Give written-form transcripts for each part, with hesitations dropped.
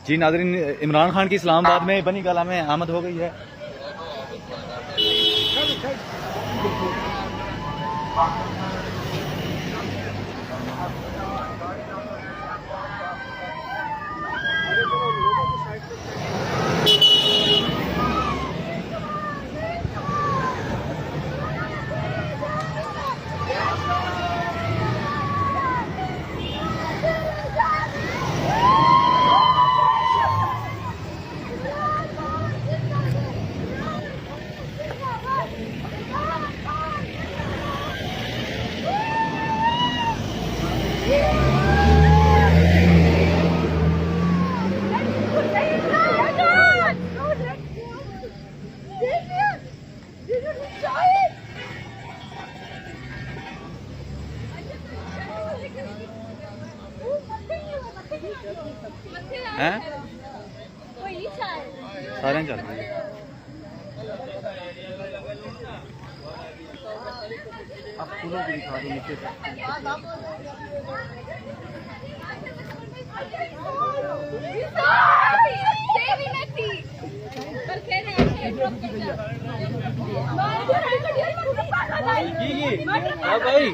जी नाज़रीन, इमरान खान की इस्लामाबाद में बनी कला में आमद हो गई है। हैं सारे चल रहे हैं। आप फूलों की दिखा दो नीचे से। भाई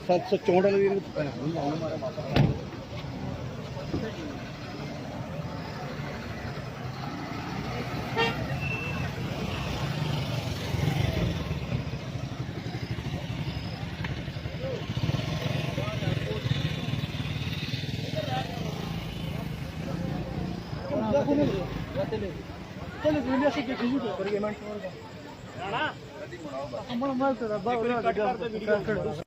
764 चलो